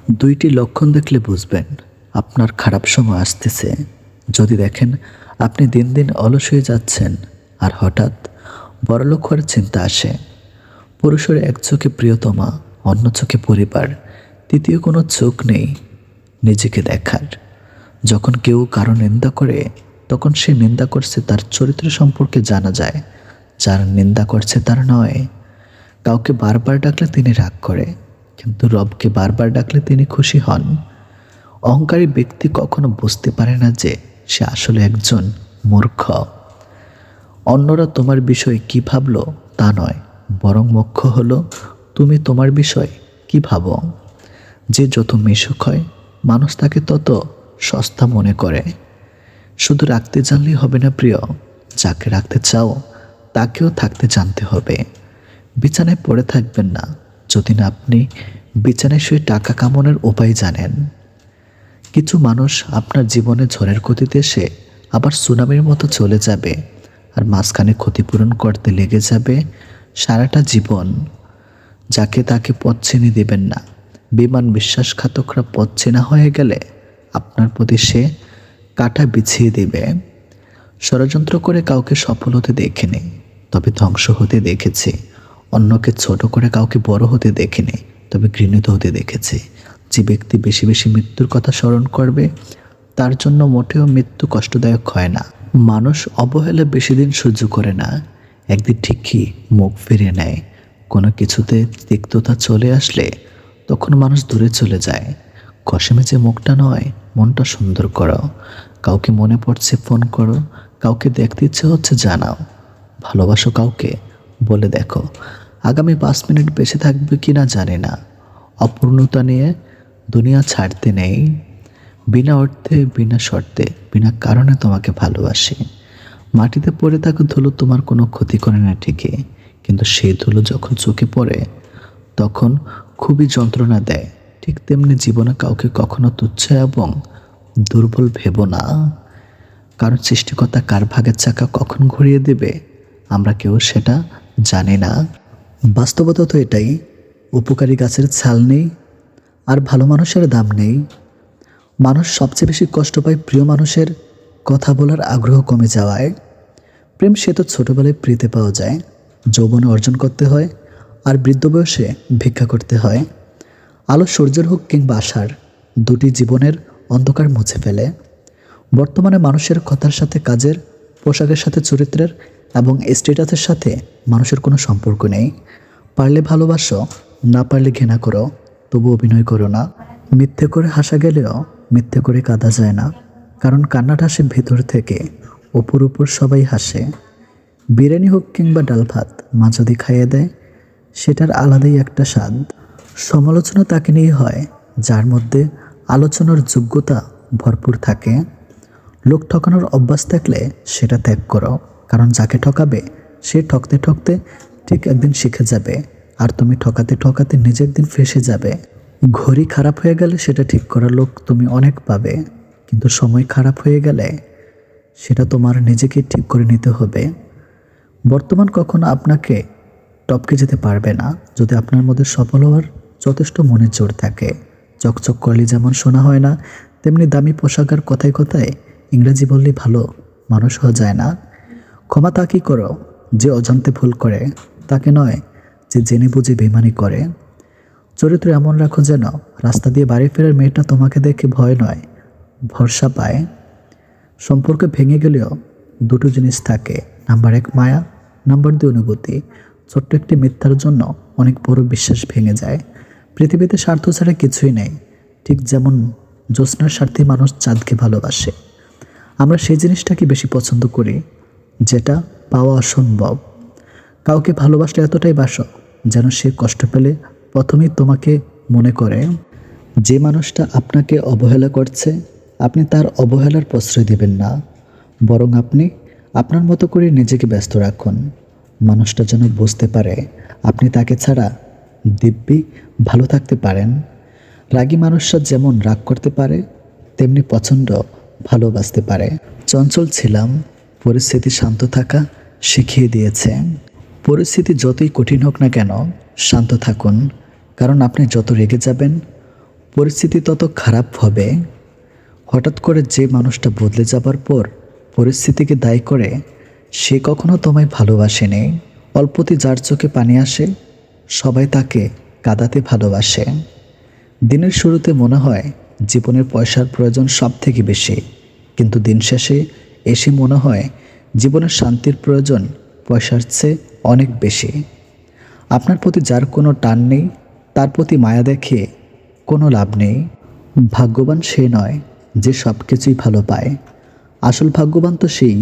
দুইটি লক্ষণ দেখলে বুঝবেন আপনার খারাপ সময় আসতেছে। যদি দেখেন আপনি দিন দিন অলস হয়ে যাচ্ছেন আর হঠাৎ বড়লোক হওয়ার চিন্তা আসে। পুরুষের এক চোখে প্রিয়তমা, অন্য চোখে পরিবার, তৃতীয় কোনো চোখ নেই নিজেকে দেখার। যখন কেউ কারো নিন্দা করে তখন সে নিন্দা করছে তার চরিত্র সম্পর্কে জানা যায়, যার নিন্দা করছে তার নয়। কাউকে বারবার ডাকলে তিনি রাগ করে, কিন্তু রবকে বারবার ডাকলে তিনি খুশি হন। অহংকারী ব্যক্তি কখনো বুঝতে পারে না যে সে আসলে একজন মূর্খ। অন্যরা তোমার বিষয়ে কি ভাবলো তা নয়, বরং মুখ্য হলো তুমি তোমার বিষয় কি ভাবো। যে যত মিশুক হয় মানুষ তাকে তত সস্তা মনে করে। শুধু রাখতে জানলেই হবে না প্রিয়, যাকে রাখতে চাও তাকেও থাকতে জানতে হবে। বিছানায় পড়ে থাকবেন না যদি না আপনি বিছানায় শুয়ে টাকা কামানোর উপায় জানেন। কিছু মানুষ আপনার জীবনে ঝড়ের গতিতে এসে আবার সুনামির মতো চলে যাবে, আর মাঝখানে ক্ষতিপূরণ করতে লেগে যাবে সারাটা জীবন। যাকে তাকে পথ চিনে দেবেন না। বিমান বিশ্বাসঘাতকরা পথ চেনা হয়ে গেলে আপনার প্রতি সে কাঁটা বিছিয়ে দেবে। ষড়যন্ত্র করে কাউকে সফল হতে দেখিনি, তবে ধ্বংস হতে দেখেছি। অন্যকে ছোট করে কাউকে বড় হতে দেখিনি, তবে ঘৃণিত হতে দেখেছি। যে ব্যক্তি বেশি বেশি মৃত্যুর কথা স্মরণ করবে তার জন্য মোটেও মৃত্যু কষ্টদায়ক হয় না। মানুষ অবহেলা বেশি দিন সহ্য করে না, একদিন ঠিকই মুখ ফিরিয়ে নেয়। কোনো কিছুতে তিক্ততা চলে আসলে তখন মানুষ দূরে চলে যায়। কসমেজে মুখটা নয়, মনটা সুন্দর করো। কাউকে মনে পড়ছে ফোন করো, কাউকে দেখতে ইচ্ছে হচ্ছে জানাও। ভালোবাসো কাউকে, বলে দেখো। আগামী 5 মিনিট বেঁচে থাকবে কি না জানি না। অপূর্ণতা নিয়ে দুনিয়া ছাড়তে নেই। বিনা অর্থে, বিনা শর্তে, বিনা কারণে তোমাকে ভালোবাসি। মাটিতে পড়ে থাকা ধুলো তোমার কোনো ক্ষতি করে না ঠিকই, কিন্তু সেই ধুলো যখন চোখে পড়ে তখন খুবই যন্ত্রণা দেয়। ঠিক তেমনি জীবনে কাউকে কখনো তুচ্ছ এবং দুর্বল ভেবো না, কারণ সৃষ্টিকর্তা কার ভাগের চাকা কখন ঘুরিয়ে দেবে আমরা কেউ সেটা জানি না। বাস্তবতা তো এটাই, উপকারী গাছের ছাল নেই আর ভালো মানুষের দাম নেই। মানুষ সবচেয়ে বেশি কষ্ট পায় প্রিয় মানুষের কথা বলার আগ্রহ কমে যাওয়ায়। প্রেম সে তো ছোটোবেলায় প্রীতে পাওয়া যায়, যৌবনে অর্জন করতে হয়, আর বৃদ্ধ বয়সে ভিক্ষা করতে হয়। আলো সূর্যের হোক কিংবা আশার, দুটি জীবনের অন্ধকার মুছে ফেলে। বর্তমানে মানুষের কথার সাথে কাজের, পোশাকের সাথে চরিত্রের এবং স্ট্যাটাসের সাথে মানুষের কোনো সম্পর্ক নেই। পারলে ভালোবাসো, না পারলে ঘৃণা করো, তবু অভিনয় করো না। মিথ্যে করে হাসা গেলেও মিথ্যে করে কাঁদা যায় না, কারণ কান্নাটা আসে ভেতর থেকে, ওপর উপর সবাই হাসে। বিরিয়ানি হোক কিংবা ডাল ভাত, মা যদি খাইয়ে দেয় সেটার আলাদাই একটা স্বাদ। সমালোচনা তাকে নিয়ে হয় যার মধ্যে আলোচনার যোগ্যতা ভরপুর থাকে। লোক ঠকানোর অভ্যাস থাকলে সেটা ত্যাগ করো, কারণ যাকে ঠকাবে সে ঠকতে ঠকতে ঠিক একদিন শিখে যাবে, আর তুমি ঠকাতে ঠকাতে নিজে একদিন ফেঁসে যাবে। ঘড়ি খারাপ হয়ে গেলে সেটা ঠিক করার লোক তুমি অনেক পাবে, কিন্তু সময় খারাপ হয়ে গেলে সেটা তোমার নিজেকে ঠিক করে নিতে হবে। বর্তমান কখনো আপনাকে টপকে যেতে পারবে না যদি আপনার মধ্যে সফল হওয়ার যথেষ্ট মনের জোর থাকে। চকচক করলে যেমন শোনা হয় না, তেমনি দামি পোশাক আর কথায় কথায় ইংরেজি বললেই ভালো মানুষ হওয়া যায় না। ক্ষমা তাকেই করো যে অজান্তে ভুল করে, তাকে নয় যে জেনে বুঝে বেইমানি করে। চরিত্র এমন রাখো যেন রাস্তা দিয়ে বাড়ি ফেরার মেয়েটা তোমাকে দেখে ভয় নয়, ভরসা পায়। সম্পর্ক ভেঙে গেলেও দুটো জিনিস থাকে, নাম্বার 1 মায়া, নাম্বার 2 অনুভূতি। ছোট্ট একটি মিথ্যার জন্য অনেক বড় বিশ্বাস ভেঙে যায়। পৃথিবীতে স্বার্থ ছাড়া কিছুই নেই, ঠিক যেমন জ্যোৎস্নার স্বার্থে মানুষ চাঁদকে ভালোবাসে। আমরা সেই জিনিসটাকে বেশি পছন্দ করি যেটা পাওয়া অসম্ভব। কাউকে ভালোবাসলে এতটাই বাসো যেন সে কষ্ট পেলে প্রথমেই তোমাকে মনে করে। যে মানুষটা আপনাকে অবহেলা করছে আপনি তার অবহেলার প্রশ্রয় দেবেন না, বরং আপনি আপনার মতো করে নিজেকে ব্যস্ত রাখুন। মানুষটা যেন বুঝতে পারে আপনি তাকে ছাড়া দিব্যি ভালো থাকতে পারেন। রাগী মানুষরা যেমন রাগ করতে পারে তেমনি প্রচণ্ড ভালোবাসতে পারে। চঞ্চল ছিলাম, পরিস্থিতি শান্ত থাকা শিখিয়ে দিয়েছে। পরিস্থিতি যতই কঠিন হোক না কেন শান্ত থাকুন, কারণ আপনি যত রেগে যাবেন পরিস্থিতি তত খারাপ হবে। হঠাৎ করে যে মানুষটা বদলে যাবার পর পরিস্থিতিকে দায়ী করে, সে কখনো তোমায় ভালোবাসেনি। অল্পতে যার চোখে পানি আসে, সবাই তাকে কাঁদাতে ভালোবাসে। দিনের শুরুতে মনে হয় জীবনের পয়সার প্রয়োজন সব থেকে বেশি, কিন্তু দিন শেষে এসে মনে হয় জীবনের শান্তির প্রয়োজন পয়সার চেয়ে অনেক বেশি। আপনার প্রতি যার কোনো টান নেই, তার প্রতি মায়া দেখে কোনো লাভ নেই। ভাগ্যবান সে নয় যে সব কিছুই ভালো পায়, আসল ভাগ্যবান তো সেই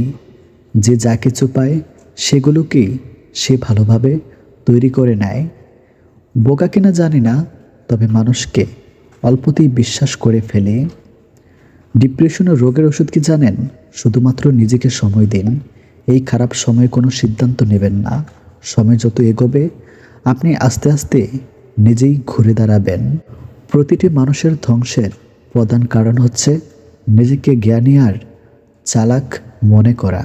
যে যা কিছু পায় সেগুলোকেই সে ভালোভাবে তৈরি করে নেয়। বোকা কিনা জানি না, তবে মানুষকে অল্পতেই বিশ্বাস করে ফেলে। ডিপ্রেশন ও রোগের ওষুধ কি জানেন? শুধুমাত্র নিজেকে সময় দিন। এই খারাপ সময়ে কোনো সিদ্ধান্ত নেবেন না। সময় যত এগোবে আপনি আস্তে আস্তে নিজেই ঘুরে দাঁড়াবেন। প্রতিটি মানুষের ধ্বংসের প্রধান কারণ হচ্ছে নিজেকে জ্ঞানী আর চালাক মনে করা।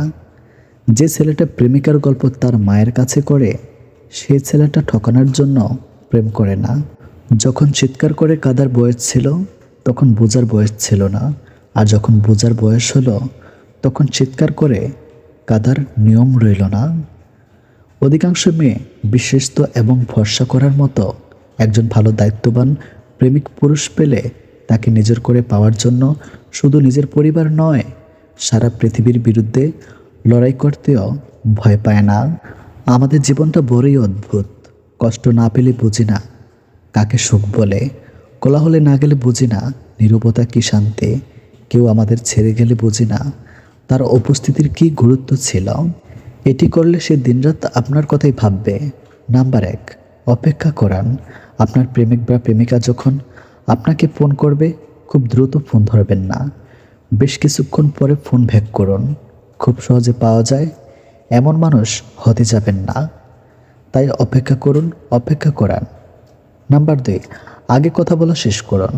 যে ছেলেটা প্রেমিকার গল্প তার মায়ের কাছে করে, সেই ছেলেটা ঠকানোর জন্য প্রেম করে না। যখন চিৎকার করে কাঁদার বয়স ছিল, তখন বোঝার বয়স ছিল না। আর যখন বোঝার বয়স হলো, তখন চিৎকার করে কাঁদার নিয়ম রইল না। অধিকাংশ মেয়ে বিশ্বস্ত এবং ভরসা করার মতো একজন ভালো দায়িত্ববান প্রেমিক পুরুষ পেলে তাকে নিজের করে পাওয়ার জন্য শুধু নিজের পরিবার নয়, সারা পৃথিবীর বিরুদ্ধে লড়াই করতেও ভয় পায় না। আমাদের জীবনটা বড়ই অদ্ভুত। কষ্ট না পেলে বুঝি না কাকে সুখ বলে, কোলাহলে না গেলে বুঝি না নীরবতা কি শান্তি, কেউ আমাদের ছেড়ে গেলে বুঝি না তার উপস্থিতির কি গুরুত্ব ছিল। এটি করলে সে দিনরাত আপনার কথাই ভাববে। নাম্বার 1, অপেক্ষা করান। আপনার প্রেমিক বা প্রেমিকা যখন আপনাকে ফোন করবে, খুব দ্রুত ফোন ধরবেন না। বেশ কিছুক্ষণ পরে ফোন ব্যাক করুন। খুব সহজে পাওয়া যায় এমন মানুষ হতে যাবেন না। তাই অপেক্ষা করুন, অপেক্ষা করান। নাম্বার 2, আগে কথা বলা শেষ করুন।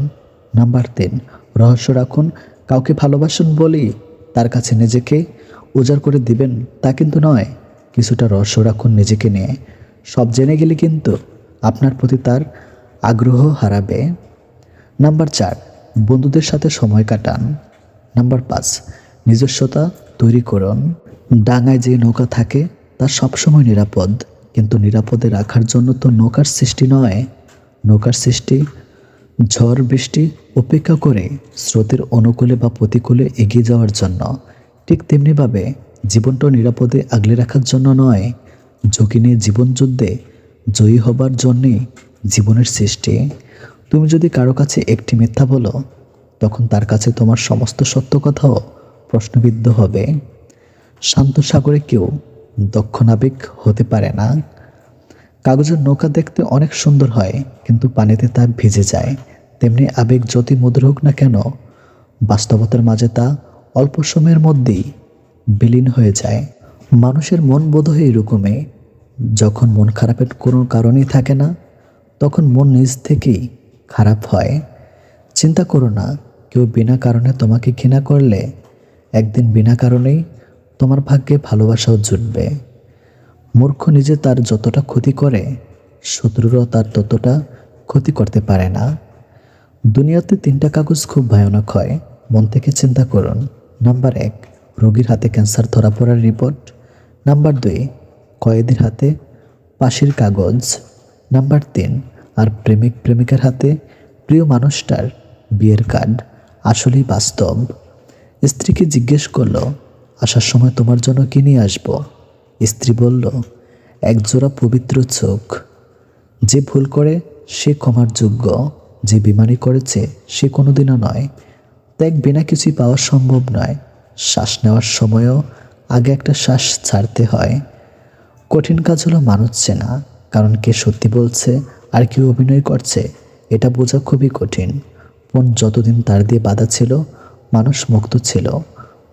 নাম্বার 3, রহস্য রাখুন। কাউকে ভালোবাসেন বলেই তার কাছে নিজেকে উজাড় করে দিবেন তা কিন্তু নয়। কিছুটা রহস্য রাখুন নিজেকে নিয়ে। সব জেনে গেলে কিন্তু আপনার প্রতি তার আগ্রহ হারাবে। নাম্বার 4, বন্ধুদের সাথে সময় কাটান। নাম্বার 5, নিজস্বতা তৈরি করুন। ডাঙায় যে নৌকা থাকে তা সবসময় নিরাপদ, কিন্তু নিরাপদে রাখার জন্য তো নৌকার সৃষ্টি নয়। নৌকার সৃষ্টি ঝড় বৃষ্টি উপেক্ষা করে স্রোতের অনুকূলে বা প্রতিকূলে এগিয়ে যাওয়ার জন্য। ঠিক তেমনিভাবে জীবনটা নিরাপদে আগলে রাখার জন্য নয়, ঝুঁকি নিয়ে জীবনযুদ্ধে জয়ী হবার জন্যেই জীবনের সৃষ্টি। তুমি যদি কারো কাছে একটি মিথ্যা বলো, তখন তার কাছে তোমার সমস্ত সত্য কথাও প্রশ্নবিদ্ধ হবে। শান্ত সাগরে কেউ দক্ষ নাবিক হতে পারে না। কাগজের নৌকা দেখতে অনেক সুন্দর হয়, কিন্তু পানিতে তা ভিজে যায়। তেমনি আবেগ যতই মধুর হোক না কেন, বাস্তবতার মাঝে তা অল্প সময়ের মধ্যেই বিলীন হয়ে যায়। মানুষের মন বোধহয় এরকমই। যখন মন খারাপের কোনো কারণই থাকে না, তখন মন নিজ থেকেই খারাপ হয়। চিন্তা করো না, কেউ বিনা কারণে তোমাকে ঘৃণা করলে একদিন বিনা কারণেই তোমার ভাগ্যে ভালোবাসাও জুটবে। মূর্খ নিজে তার যতটা ক্ষতি করে, শত্রুরাও তার ততটা ক্ষতি করতে পারে না। দুনিয়াতে 3টা কাগজ খুব ভয়ানক হয়, মন থেকে চিন্তা করুন। নাম্বার 1, রোগীর হাতে ক্যান্সার ধরা পড়ার রিপোর্ট। নাম্বার 2, কয়েদির হাতে ফাঁসির কাগজ। নাম্বার 3, আর প্রেমিক প্রেমিকার হাতে প্রিয় মানুষটার বিয়ের কার্ড। আসলেই বাস্তব। স্ত্রীকে জিজ্ঞেস করলো, আসার সময় তোমার জন্য কি নিয়ে আসবো? স্ত্রী বলল, একজোড়া পবিত্র চোখ। যে ভুল করে সে ক্ষমার যোগ্য, যে বেইমানি করেছে সে কোনোদিনও নয়। ত্যাগ বিনা কিছুই পাওয়া সম্ভব নয়। শ্বাস নেওয়ার সময়ও আগে একটা শ্বাস ছাড়তে হয়। কঠিন কাজ হলো মানুষ চেনা, কারণ কে সত্যি বলছে আর কেউ অভিনয় করছে এটা বোঝা খুবই কঠিন। ফোন যতদিন তার দিয়ে বাঁধা ছিল, মানুষ মুক্ত ছিল।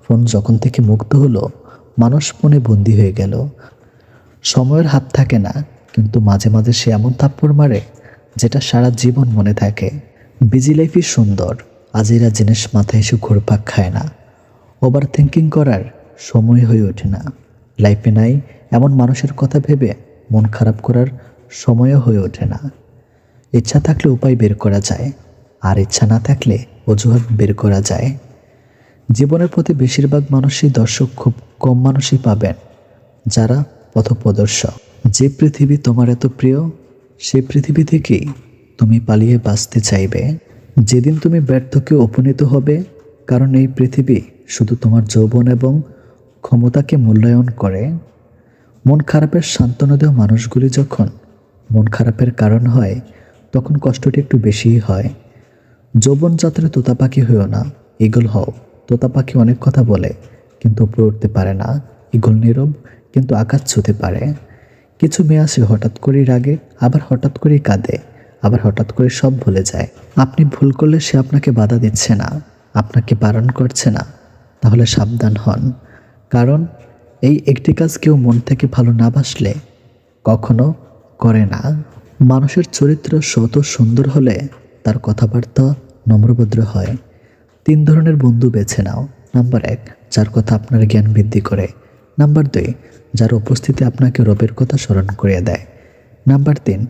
ফোন যখন থেকে মুক্ত হলো, মানুষ ফোনে বন্দী হয়ে গেল। সময়ের হাত থাকে না, কিন্তু মাঝে মাঝে সে এমন থাপ্পড় মারে যেটা সারা জীবন মনে থাকে। বিজি লাইফই সুন্দর, আজেরা জিনিস মাথায় এসে ঘুরপাক খায় না। ওভার থিঙ্কিং করার সময় হয়ে ওঠে না। লাইফে নাই এমন মানুষের কথা ভেবে মন খারাপ করার সময়ও হয়ে ওঠে না। ইচ্ছা থাকলে উপায় বের করা যায়। আর ইচ্ছা না থাকলে অজুহাত বের করা যায়। জীবনের প্রতি বেশিরভাগ মানুষই দর্শক খুব কম মানুষই পাবেন যারা পথপ্রদর্শক। যে পৃথিবী তোমার এত প্রিয়, সেই পৃথিবী থেকেই তুমি পালিয়ে বাঁচতে চাইবে। যেদিন তুমি ব্যর্থকে উপনীত হবে, কারণ এই পৃথিবী শুধু তোমার যৌবন এবং ক্ষমতাকে মূল্যায়ন করে। মন খারাপের সান্ত্বনা দেওয়া মানুষগুলি যখন মন খারাপের কারণ হয়, তখন কষ্টটি একটু বেশিই হয়। যৌবন যাত্রা তোতা পাখি হইও না, ঈগল হও। তোতা পাখি অনেক কথা বলে কিন্তু উপরে উঠতে পারে না, ঈগল নীরব কিন্তু আকাশ ছুঁতে পারে। কিছু মেয়ে আসে হঠাৎ করেই রাগে, আবার হঠাৎ করেই কাঁদে, আবার হঠাৎ করে সব ভুলে যায়। আপনি ভুল করলে সে আপনাকে বাধা দিচ্ছে না, আপনাকে বারণ করছে না, তাহলে সাবধান হন। কারণ এই একটি কাজ কেউ মন থেকে ভালো না বাসলে কখনো করে না। মানুষের চরিত্র শত সুন্দর হলে তার কথাবার্তা নম্রভদ্র হয়। 3 ধরনের বন্ধু বেছে নাও। নাম্বার 1, যার কথা আপনার জ্ঞান বৃদ্ধি করে। নাম্বার 2, যার উপস্থিতি আপনাকে রবের কথা স্মরণ করিয়ে দেয়। নাম্বার 3,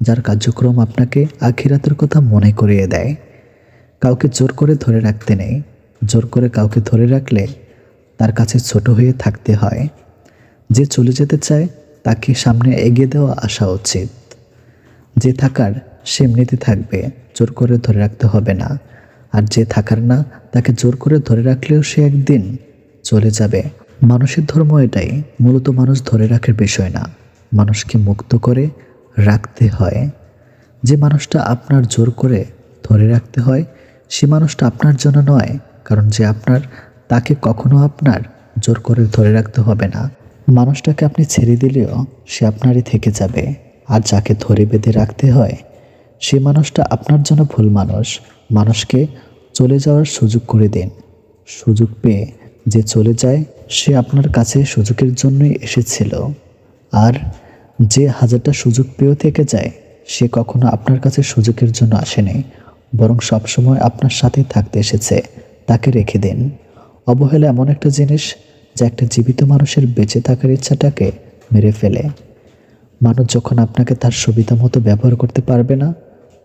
যার কার্যক্রম আপনাকে আখিরাতের কথা মনে করিয়ে দেয়। কাউকে জোর করে ধরে রাখতে নেই, জোর করে কাউকে ধরে রাখলে তার কাছে ছোট হয়ে থাকতে হয়। যে চলে যেতে চায় তাকে সামনে এগিয়ে দেওয়া আসা উচিত। যে থাকার সে এমনিতে থাকবে, জোর করে ধরে রাখতে হবে না। আর যে থাকার না, তাকে জোর করে ধরে রাখলেও সে একদিন চলে যাবে। মানুষের ধর্ম এটাই, মূলত মানুষ ধরে রাখার বিষয় না, মানুষকে মুক্ত করে রাখতে হয়। যে মানুষটা আপনার জোর করে ধরে রাখতে হয়, সে মানুষটা আপনার জন্য নয়, কারণ যে আপনার, তাকে কখনো আপনার জোর করে ধরে রাখতে হবে না। মানুষটাকে আপনি ছেড়ে দিলেও সে আপনারই থেকে যাবে। আর যাকে ধরে বেঁধে রাখতে হয়, সে মানুষটা আপনার জন্য ভুল মানুষ। মানুষকে চলে যাওয়ার সুযোগ করে দিন। সুযোগ পেয়ে যে চলে যায়, সে আপনার কাছে সুযোগের জন্যই এসেছিল। আর যে 1000টা সুযোগ পেয়েও থেকে যায়, সে কখনো আপনার কাছে সুযোগের জন্য আসেনি, বরং সবসময় আপনার সাথেই থাকতে এসেছে। তাকে রেখে দিন। অবহেলা এমন একটা জিনিস যা একটা জীবিত মানুষের বেঁচে থাকার ইচ্ছাটাকে মেরে ফেলে। মানুষ যখন আপনাকে তার সুবিধা মতো ব্যবহার করতে পারবে না,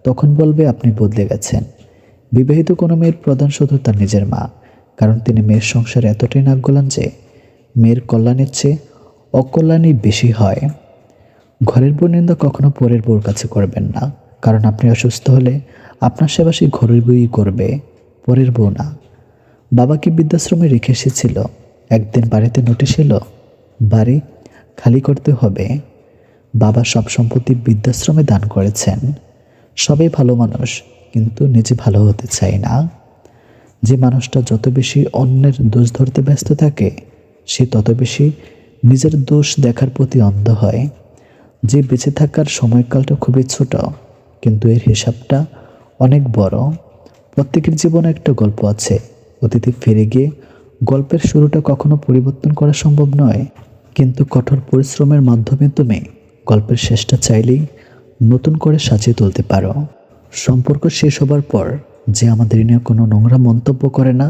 তখন বলবে আপনি বদলে গেছেন। বিবাহিত কোনো মেয়ের প্রধান শত্রু তার নিজের মা, কারণ তিনি মেয়ের সংসারে এতটাই নাক গলান যে মেয়ের কল্যাণের চেয়ে অকল্যাণই বেশি হয়। ঘরের বউ নিন্দা কখনো পরের বউর কাছে করবেন না, কারণ আপনি অসুস্থ হলে আপনার সেবা সেই ঘরের বউই করবে, পরের বউ না। বাবাকে বৃদ্ধাশ্রমে রেখে এসেছিল, একদিন বাড়িতে নোটিশ এলো, বাড়ি খালি করতে হবে। বাবা সব সম্পত্তি বৃদ্ধাশ্রমে দান করেছেন। সবাই ভালো মানুষ, কিন্তু নিজে ভালো হতে চায় না। যে মানুষটা যত বেশি অন্যের দোষ ধরতে ব্যস্ত থাকে, সে তত বেশি নিজের দোষ দেখার প্রতি অন্ধ হয়। যে বেঁচে থাকার সময়কালটা খুবই ছোট, কিন্তু এর হিসাবটা অনেক বড়। প্রত্যেকের জীবনে একটা গল্প আছে, অতীতে ফিরে গিয়ে গল্পের শুরুটা কখনো পরিবর্তন করা সম্ভব নয়, কিন্তু কঠোর পরিশ্রমের মাধ্যমে তুমি গল্পের শেষটা চাইলেই নতুন করে সাজিয়ে তুলতে পারো। সম্পর্ক শেষ হবার পর যে আমাদের নিয়ে কোনো নোংরা মন্তব্য করে না,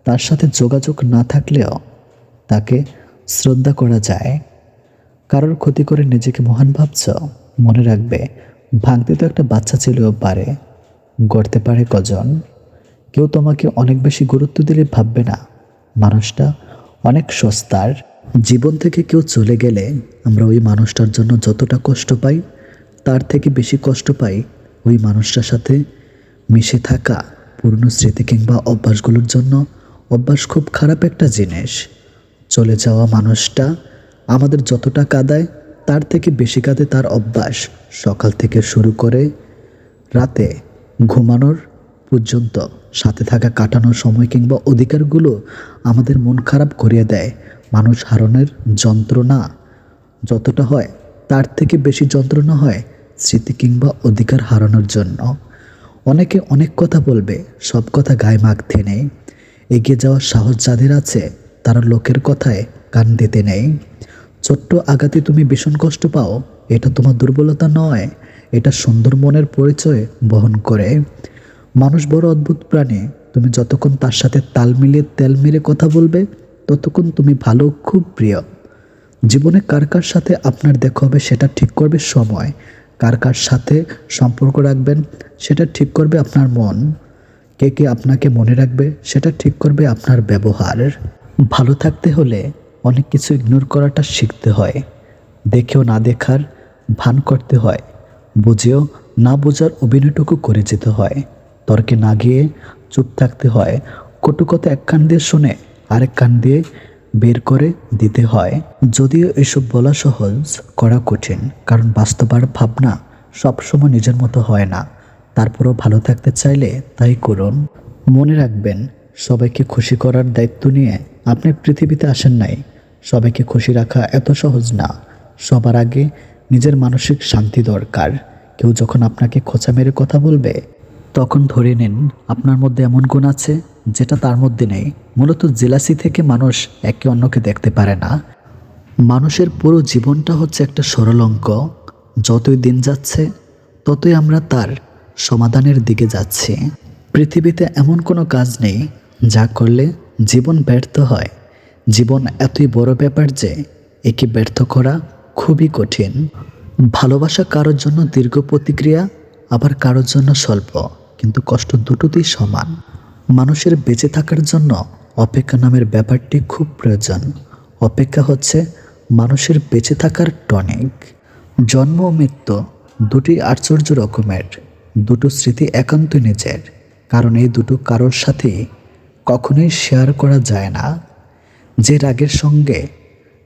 তার সাথে যোগাযোগ না থাকলেও তাকে শ্রদ্ধা করা যায়। কারোর ক্ষতি করে নিজেকে মহান ভাবছ, মনে রাখবে ভাঙতে তো একটা বাচ্চা ছেলেও পারে, গড়তে পারে কজন। কেউ তোমাকে অনেক বেশি গুরুত্ব দিলে ভাববে না মানুষটা অনেক সস্তার। জীবন থেকে কেউ চলে গেলে আমরা ওই মানুষটার জন্য যতটা কষ্ট পাই, তার থেকে বেশি কষ্ট পাই ওই মানুষটার সাথে মিশে থাকা পুরনো স্মৃতি কিংবা অভ্যাসগুলোর জন্য। অভ্যাস খুব খারাপ একটা জিনিস। চলে যাওয়া মানুষটা আমাদের যতটা কাঁদায়, তার থেকে বেশি কাঁদে তার অভ্যাস। সকাল থেকে শুরু করে রাতে ঘুমানোর পর্যন্ত সাথে থাকা কাটানোর সময় কিংবা অধিকারগুলো আমাদের মন খারাপ করিয়ে দেয়। মানুষ হারানোর যন্ত্রণা যতটা হয়, তার থেকে বেশি যন্ত্রণা হয় স্মৃতি কিংবা অধিকার হারানোর জন্য। অনেকে অনেক কথা বলবে, সব কথা গায়ে মাখতে নেই। এগিয়ে যাওয়ার সাহস যাদের আছে, তারা লোকের কথায় কান দিতে নেই। ছোট্ট আঘাতে তুমি ভীষণ কষ্ট পাও, এটা তোমার দুর্বলতা নয়, এটা সুন্দর মনের পরিচয় বহন করে। মানুষ বড় অদ্ভুত প্রাণী। তুমি যতক্ষণ তার সাথে তাল মিলিয়ে তেল মেরে কথা বলবে, ততক্ষণ তুমি ভালো, খুব প্রিয়। জীবনে কার কার সাথে আপনার দেখা হবে সেটা ঠিক করবে সময়। কার কার সাথে সম্পর্ক রাখবেন সেটা ঠিক করবে আপনার মন। কে কে আপনাকে মনে রাখবে সেটা ঠিক করবে আপনার ব্যবহার। ভালো থাকতে হলে অনেক কিছু ইগনোর করাটা শিখতে হয়। দেখেও না দেখার ভান করতে হয়, বুঝেও না বোঝার অভিনয়টুকু করে যেতে হয়। তর্কে না গিয়ে চুপ থাকতে হয়। কটু কথা এক কান দিয়ে শুনে আরেক কান দিয়ে বের করে দিতে হয়। যদিও এসব বলা সহজ, করা কঠিন, কারণ বাস্তবার ভাবনা সবসময় নিজের মতো হয় না। তারপরও ভালো থাকতে চাইলে তাই করুন। মনে রাখবেন, সবাইকে খুশি করার দায়িত্ব নিয়ে আপনি পৃথিবীতে আসেন নাই। সবাইকে খুশি রাখা এত সহজ না। সবার আগে নিজের মানসিক শান্তি দরকার। কেউ যখন আপনাকে খোঁচা মেরে কথা বলবে, তখন ধরে নিন আপনার মধ্যে এমন গুণ আছে যেটা তার মধ্যে নেই। মূলত জেলাসি থেকে মানুষ একে অন্যকে দেখতে পারে না। মানুষের পুরো জীবনটা হচ্ছে একটা সরল অঙ্ক। যতই দিন যাচ্ছে ততই আমরা তার সমাধানের দিকে যাচ্ছি। পৃথিবীতে এমন কোনো কাজ নেই যা করলে জীবন ব্যর্থ হয়। জীবন এতই বড় ব্যাপার যে একে ব্যর্থ করা খুবই কঠিন। ভালোবাসা কারোর জন্য দীর্ঘ প্রতিক্রিয়া, আবার কারোর জন্য স্বল্প, কিন্তু কষ্ট দুটোতেই সমান। মানুষের বেঁচে থাকার জন্য অপেক্ষা নামের ব্যাপারটি খুব প্রয়োজন। অপেক্ষা হচ্ছে মানুষের বেঁচে থাকার টনিক। জন্ম ও মৃত্যু দুটি আশ্চর্য রকমের। দুটো স্মৃতি একান্ত নিজের, কারণ এই দুটো কারোর সাথে কখনোই শেয়ার করা যায় না। যে রাগের সঙ্গে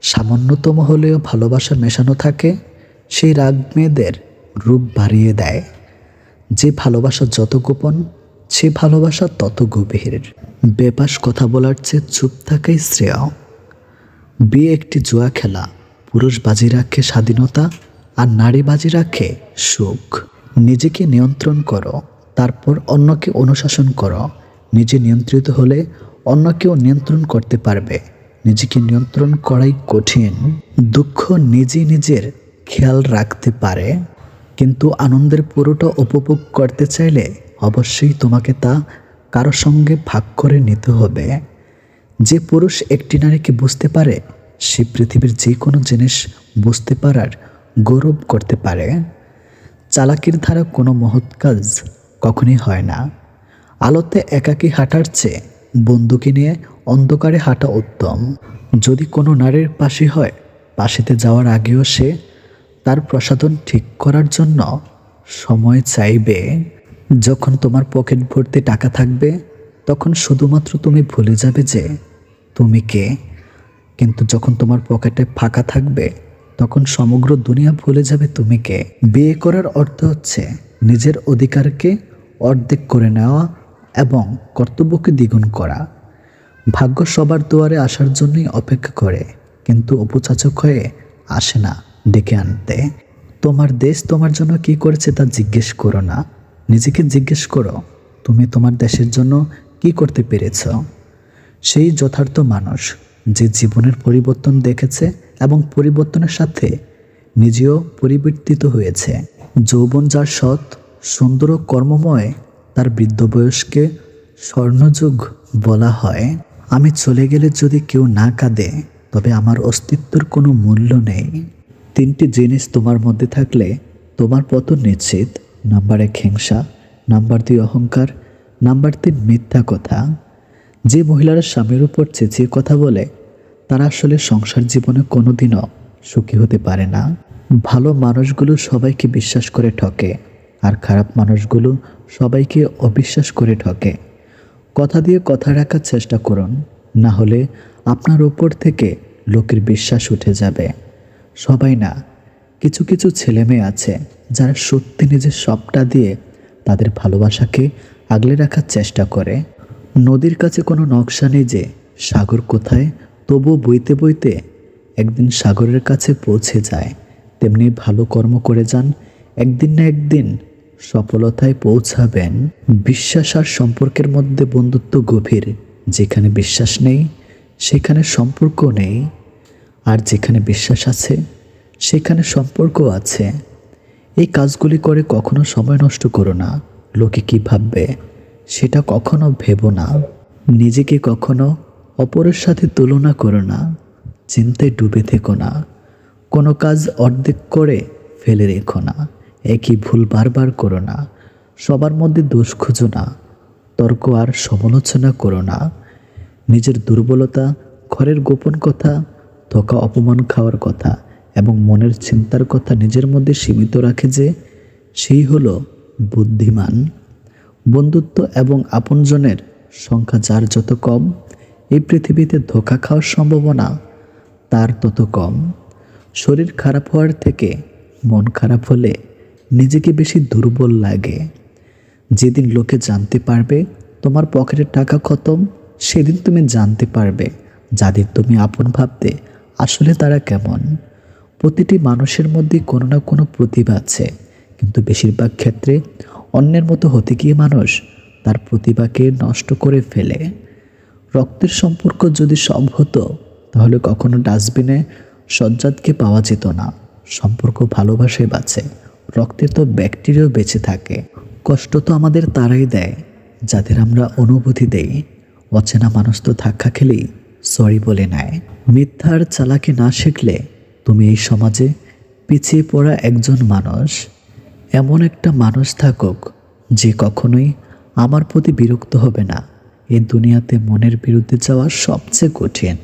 সামান্যতম হলেও ভালোবাসা মেশানো থাকে, সেই রাগ মেয়েদের রূপ বাড়িয়ে দেয়। যে ভালোবাসা যত গোপন, সে ভালোবাসা তত গভীর। বেপাস কথা বলার চেয়ে চুপ থাকাই শ্রেয়। বিয়ে একটি জুয়া খেলা। পুরুষ বাজি রাখে স্বাধীনতা, আর নারী বাজি রাখে সুখ। নিজেকে নিয়ন্ত্রণ করো, তারপর অন্যকে অনুশাসন করো। নিজে নিয়ন্ত্রিত হলে অন্যকেও নিয়ন্ত্রণ করতে পারবে। নিজেকে নিয়ন্ত্রণ করাই কঠিন। দুঃখ নিজেই নিজের খেয়াল রাখতে পারে, কিন্তু আনন্দের পুরোটা উপভোগ করতে চাইলে অবশ্যই তোমাকে তা কারো সঙ্গে ভাগ করে নিতে হবে। যে পুরুষ একটি নারীকে বুঝতে পারে, সে পৃথিবীর যে কোনো জিনিস বুঝতে পারার গৌরব করতে পারে। চালাকির ধারা কোনো মহৎ কাজ কখনই হয় না। আলোতে একাকী হাঁটার চেয়ে বন্ধুকে নিয়ে অন্ধকারে হাঁটা উত্তম। যদি কোনো নারীর পাশে হয়, পাশেতে যাওয়ার আগেও সে তার প্রসাধন ঠিক করার জন্য সময় চাইবে। যখন তোমার পকেট ভর্তি টাকা থাকবে, তখন শুধুমাত্র তুমি ভুলে যাবে যে তুমি কে। কিন্তু যখন তোমার পকেটে ফাঁকা থাকবে, তখন সমগ্র দুনিয়া ভুলে যাবে তুমি কে। বিয়ে করার অর্থ হচ্ছে নিজের অধিকারকে অর্ধেক করে নেওয়া এবং কর্তব্যকে দ্বিগুণ করা। ভাগ্য সবার দুয়ারে আসার জন্যই অপেক্ষা করে, কিন্তু উপচাচক হয়ে আসে না ডেকে আনতে। তোমার দেশ তোমার জন্য কি করেছে তা জিজ্ঞেস করো না, নিজেকে জিজ্ঞেস করো তুমি তোমার দেশের জন্য কি করতে পেরেছ। সেই যথার্থ মানুষ যে জীবনের পরিবর্তন দেখেছে এবং পরিবর্তনের সাথে নিজেও পরিবর্তিত হয়েছে। যৌবন যার সৎ, সুন্দর ও কর্মময়, তার বৃদ্ধ বয়সকে স্বর্ণযুগ বলা হয়। আমি চলে গেলে যদি কেউ না কাঁদে, তবে আমার অস্তিত্বের কোনো মূল্য নেই। তিনটি জিনিস তোমার মধ্যে থাকলে তোমার পতন নিশ্চিত। নাম্বার 1 হিংসা, নাম্বার 2 অহংকার, নাম্বার 3 মিথ্যা কথা। যে মহিলারা স্বামীর উপর চেঁচিয়ে কথা বলে, তারা আসলে সংসার জীবনে কোনোদিনও সুখী হতে পারে না। ভালো মানুষগুলো সবাইকে বিশ্বাস করে ঠকে, আর খারাপ মানুষগুলো সবাইকে অবিশ্বাস করে ঠকে। কথা দিয়ে কথা রাখার চেষ্টা করুন, না হলে আপনার উপর থেকে লোকের বিশ্বাস উঠে যাবে। সবাই না, কিছু কিছু ছেলে মেয়ে আছে যারা সত্যি নিজের সবটা দিয়ে তাদের ভালোবাসাকে আগলে রাখার চেষ্টা করে। নদীর কাছে কোনো নকশা নেই যে সাগর কোথায়, তবুও বইতে বইতে একদিন সাগরের কাছে পৌঁছে যায়। তেমনি ভালো কর্ম করে যান, একদিন না একদিন সফলতায় পৌঁছাবেন। বিশ্বাস আর সম্পর্কের মধ্যে বন্ধুত্ব গভীর। যেখানে বিশ্বাস নেই সেখানে সম্পর্ক নেই, আর যেখানে বিশ্বাস আছে সেখানে সম্পর্ক আছে। এই কাজগুলি করে কখনো সময় নষ্ট করো না। লোকে কি ভাববে সেটা কখনো ভেবো না। নিজেকে কখনো অপরের সাথে তুলনা করো না। চিন্তায় ডুবে থেকো না। কোনো কাজ অর্ধেক করে ফেলে রেখো না। একই ভুল বারবার করো না। সবার মধ্যে দোষ খুঁজো না। তর্ক আর সমালোচনা করো না। নিজের দুর্বলতা, ঘরের গোপন কথা, ধোঁকা অপমান খাওয়ার কথা এবং মনের চিন্তার কথা নিজের মধ্যে সীমিত রাখে যে, সেই হলো বুদ্ধিমান। বন্ধুত্ব এবং আপনজনের সংখ্যা যার যত কম, এই পৃথিবীতে ধোঁকা খাওয়ার সম্ভাবনা তার তত কম। শরীর খারাপ হওয়ার থেকে মন খারাপ হলে নিজেকে বেশি দুর্বল লাগে। যেদিন লোকে জানতে পারবে তোমার পকেটের টাকা খতম, সেদিন তুমি জানতে পারবে যাদের তুমি আপন ভাবতে আসলে তারা কেমন। প্রতিটি মানুষের মধ্যে কোনো না কোনো প্রতিভা আছে, কিন্তু বেশিরভাগ ক্ষেত্রে অন্যের মতো হতে গিয়ে মানুষ তার প্রতিভাকে নষ্ট করে ফেলে। রক্তের সম্পর্ক যদি সব হতো, তাহলে কখনো ডাস্টবিনে সজ্জাদকে পাওয়া যেত না। সম্পর্ক ভালোবাসায় বাঁচে, রক্তে তো ব্যাকটেরিয়াও বেঁচে থাকে। কষ্ট তো আমাদের তারাই দেয় যাদের আমরা অনুভূতি দেই। অচেনা মানুষ তো ধাক্কা খেলেই সরি বলে নেয়। মিথ্যার চালাকি না শিখলে তুমি এই সমাজে পিছিয়ে পড়া একজন মানুষ। এমন একটা মানুষ থাকুক যে কখনোই আমার প্রতি বিরক্ত হবে না। এই দুনিয়াতে মনের বিরুদ্ধে যাওয়া সবচেয়ে কঠিন।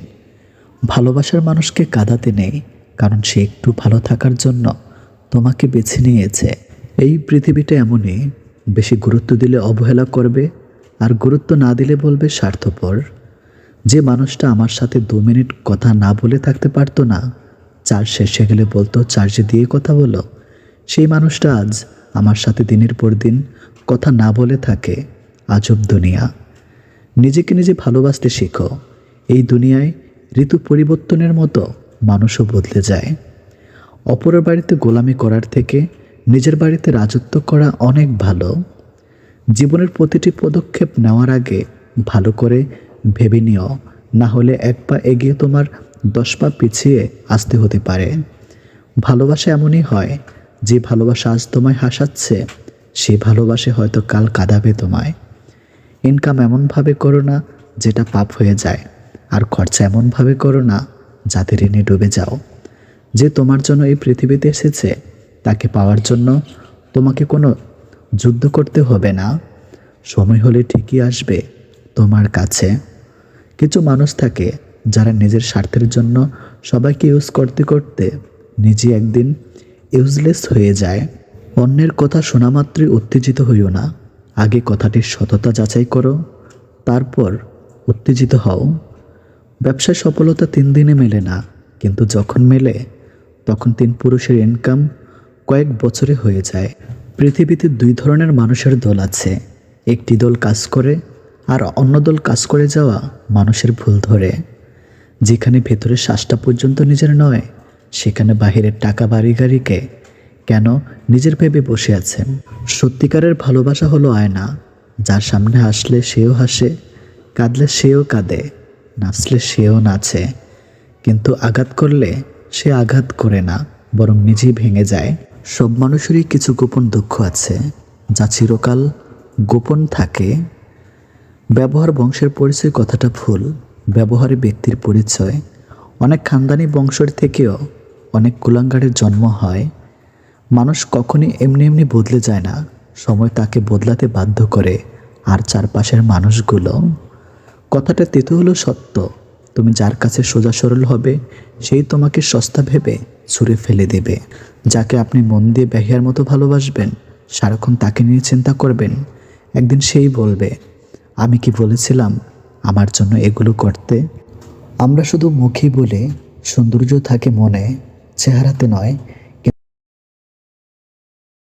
ভালোবাসার মানুষকে কাঁদাতে নেই, কারণ সে একটু ভালো থাকার জন্য তোমাকে বেছে নিয়েছে। এই পৃথিবীটা এমনই, বেশি গুরুত্ব দিলে অবহেলা করবে, আর গুরুত্ব না দিলে বলবে স্বার্থপর। যে মানুষটা আমার সাথে 2 মিনিট কথা না বলে থাকতে পারতো না, চার্জ শেষে গেলে বলতো চার্জে দিয়ে কথা বলো, সেই মানুষটা আজ আমার সাথে দিনের পর দিন কথা না বলে থাকে। আজব দুনিয়া। নিজেকে নিজে ভালোবাসতে শেখো। এই দুনিয়ায় ঋতু পরিবর্তনের মতো মানুষও বদলে যায়। অপরের বাড়িতে গোলামি করার থেকে নিজের বাড়িতে রাজত্ব করা অনেক ভালো। জীবনের প্রতিটি পদক্ষেপ নেওয়ার আগে ভালো করে ভেবে নিও, না হলে 1 পা এগিয়ে তোমার 10 পা পিছিয়ে আসতে হতে পারে। ভালোবাসা এমনই হয়, যে ভালোবাসা আজ তোমায় হাসাচ্ছে, সে ভালোবাসে হয়তো কাল কাঁদাবে তোমায়। ইনকাম এমনভাবে করো না যেটা পাপ হয়ে যায়, আর খরচা এমনভাবে করো না যাতে ঋণে ডুবে যাও। যে তোমার জন্য এই পৃথিবীতে এসেছে, তাকে পাওয়ার জন্য তোমাকে কোনো যুদ্ধ করতে হবে না। সময় হলে ঠিকই আসবে তোমার কাছে। কিছু মানুষ থাকে যারা নিজের স্বার্থের জন্য সবাইকে ইউজ করতে করতে নিজে একদিন ইউজলেস হয়ে যায়। অন্যের কথা শোনা মাত্রই উত্তেজিত হইও না। আগে কথাটির সততা যাচাই করো, তারপর উত্তেজিত হও। ব্যবসায় সফলতা 3 দিনে মেলে না, কিন্তু যখন মেলে তখন 3 পুরুষের ইনকাম কয়েক বছরে হয়ে যায়। পৃথিবীতে 2 ধরনের মানুষের দল আছে। একটি দল কাজ করে, আর অন্য দল কাজ করে যাওয়া মানুষের ভুল ধরে। যেখানে ভেতরের শ্বাসটা পর্যন্ত নিজের নয়, সেখানে বাহিরের টাকা বাড়ি গাড়িকে কেন নিজের ভেবে বসে আছেন। সত্যিকারের ভালোবাসা হলো আয়না, যার সামনে হাসলে সেও হাসে, কাঁদলে সেও কাঁদে, নাচলে সেও নাচে, কিন্তু আঘাত করলে সে আঘাত করে না, বরং নিজেই ভেঙে যায়। সব মানুষেরই কিছু গোপন দুঃখ আছে, যা চিরকাল গোপন থাকে। ব্যবহার বংশের পরিচয় কথাটা ভুল। ব্যবহারে ব্যক্তির পরিচয়। অনেক খানদানি বংশের থেকেও অনেক কুলাঙ্গারের জন্ম হয়। মানুষ কখনই এমনি এমনি বদলে যায় না, সময় তাকে বদলাতে বাধ্য করে। আর চারপাশের মানুষগুলো, কথাটা তেতো হলো সত্য। তুমি যার কাছে সোজা সরল হবে, সেই তোমাকে সস্তা ভেবে ছুঁড়ে ফেলে দেবে। যাকে আপনি মন দিয়ে বেহিয়ার মতো ভালোবাসবেন, সারাক্ষণ তাকে নিয়ে চিন্তা করবেন, একদিন সেই বলবে, আমি কি বলেছিলাম আমার জন্য এগুলো করতে। আমরা শুধু মুখে বলে সৌন্দর্য থাকে মনে, চেহারাতে নয়।